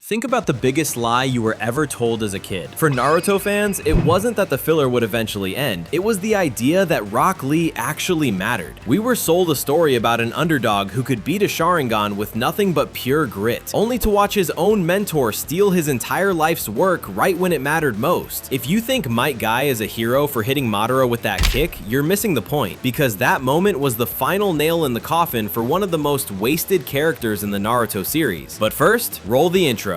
Think about the biggest lie you were ever told as a kid. For Naruto fans, it wasn't that the filler would eventually end. It was the idea that Rock Lee actually mattered. We were sold a story about an underdog who could beat a Sharingan with nothing but pure grit, only to watch his own mentor steal his entire life's work right when it mattered most. If you think Might Guy is a hero for hitting Madara with that kick, you're missing the point, because that moment was the final nail in the coffin for one of the most wasted characters in the Naruto series. But first, roll the intro.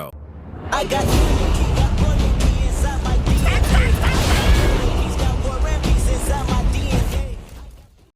I got you got one of me inside my DNA. He's got war and peace inside my DNA.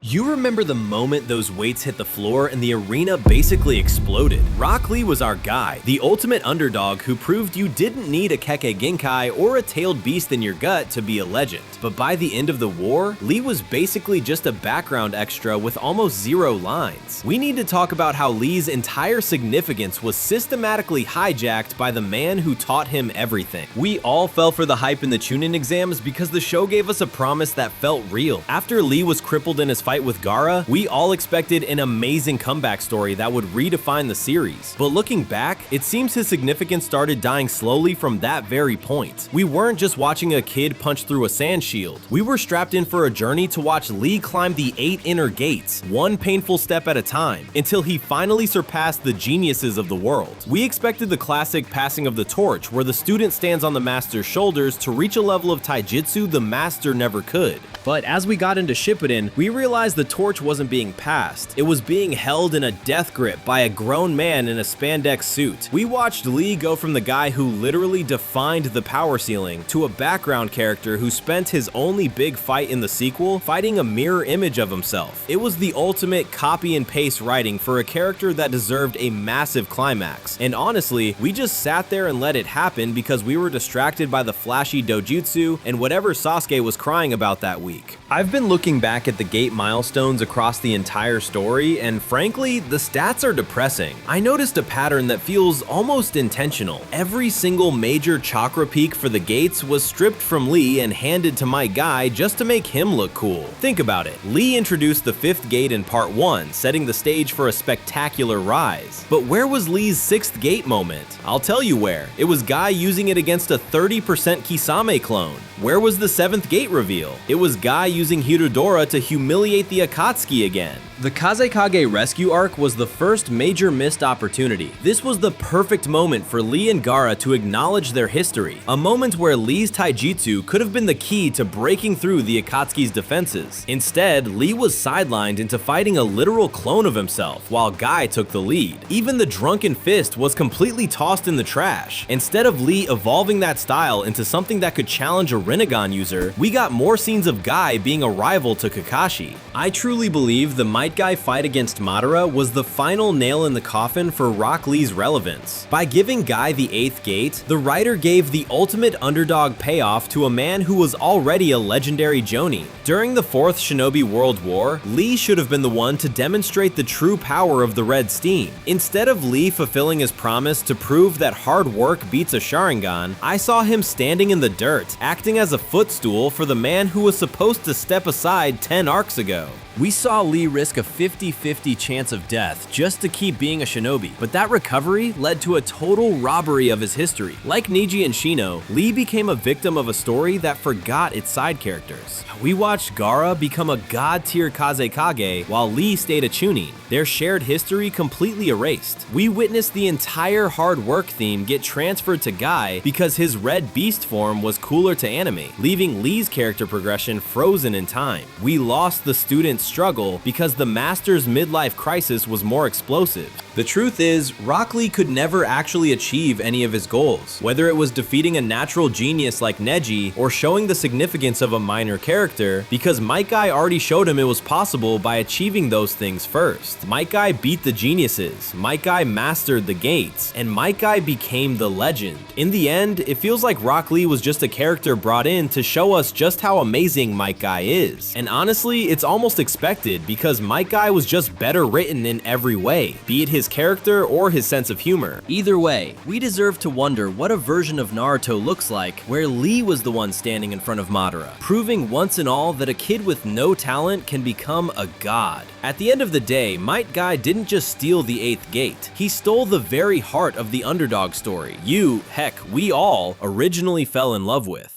You remember the moment those weights hit the floor and the arena basically exploded. Rock Lee was our guy, the ultimate underdog who proved you didn't need a kekkei genkai or a tailed beast in your gut to be a legend. But by the end of the war, Lee was basically just a background extra with almost zero lines. We need to talk about how Lee's entire significance was systematically hijacked by the man who taught him everything. We all fell for the hype in the Chunin Exams because the show gave us a promise that felt real. After Lee was crippled in his fight with Gaara, we all expected an amazing comeback story that would redefine the series. But looking back, it seems his significance started dying slowly from that very point. We weren't just watching a kid punch through a sand shield. We were strapped in for a journey to watch Lee climb the 8 inner gates, one painful step at a time, until he finally surpassed the geniuses of the world. We expected the classic passing of the torch, where the student stands on the master's shoulders to reach a level of taijutsu the master never could. But as we got into Shippuden, we realized the torch wasn't being passed. It was being held in a death grip by a grown man in a spandex suit. We watched Lee go from the guy who literally defined the power ceiling to a background character who spent his only big fight in the sequel fighting a mirror image of himself. It was the ultimate copy and paste writing for a character that deserved a massive climax. And honestly, we just sat there and let it happen because we were distracted by the flashy dojutsu and whatever Sasuke was crying about that week. I've been looking back at the gate milestones across the entire story, and frankly, the stats are depressing. I noticed a pattern that feels almost intentional. Every single major chakra peak for the gates was stripped from Lee and handed to my guy just to make him look cool. Think about it. Lee introduced the 5th gate in part 1, setting the stage for a spectacular rise. But where was Lee's 6th gate moment? I'll tell you where. It was Guy using it against a 30% Kisame clone. Where was the 7th gate reveal? It was Guy using Hirudora to humiliate the Akatsuki again. The Kazekage rescue arc was the first major missed opportunity. This was the perfect moment for Lee and Gaara to acknowledge their history, a moment where Lee's taijutsu could have been the key to breaking through the Akatsuki's defenses. Instead, Lee was sidelined into fighting a literal clone of himself, while Guy took the lead. Even the Drunken fist was completely tossed in the trash. Instead of Lee evolving that style into something that could challenge a Rinnegan user, we got more scenes of Guy being a rival to Kakashi. I truly believe the Might Guy fight against Madara was the final nail in the coffin for Rock Lee's relevance. By giving Guy the 8th gate, the writer gave the ultimate underdog payoff to a man who was already a legendary Jonin. During the 4th Shinobi World War, Lee should have been the one to demonstrate the true power of the Red Steam. Instead of Lee fulfilling his promise to prove that hard work beats a Sharingan, I saw him standing in the dirt, acting as a footstool for the man who was supposed to step aside 10 arcs ago. We saw Lee risk a 50-50 chance of death just to keep being a shinobi, but that recovery led to a total robbery of his history. Like Neji and Shino, Lee became a victim of a story that forgot its side characters. We watched Gaara become a god-tier Kazekage while Lee stayed a Chunin, their shared history completely erased. We witnessed the entire hard work theme get transferred to Guy because his red beast form was cooler to animate, leaving Lee's character progression frozen in time. We lost the student's struggle because the master's midlife crisis was more explosive. The truth is, Rock Lee could never actually achieve any of his goals, whether it was defeating a natural genius like Neji or showing the significance of a minor character, because Might Guy already showed him it was possible by achieving those things first. Might Guy beat the geniuses, Might Guy mastered the gates, and Might Guy became the legend. In the end, it feels like Rock Lee was just a character brought in to show us just how amazing Might Guy is. And honestly, it's almost expected because Might Guy was just better written in every way, be it his character or his sense of humor. Either way, we deserve to wonder what a version of Naruto looks like where Lee was the one standing in front of Madara, proving once and all that a kid with no talent can become a god. At the end of the day, Might Guy didn't just steal the 8th gate, he stole the very heart of the Underdog story you, heck, we all, originally fell in love with.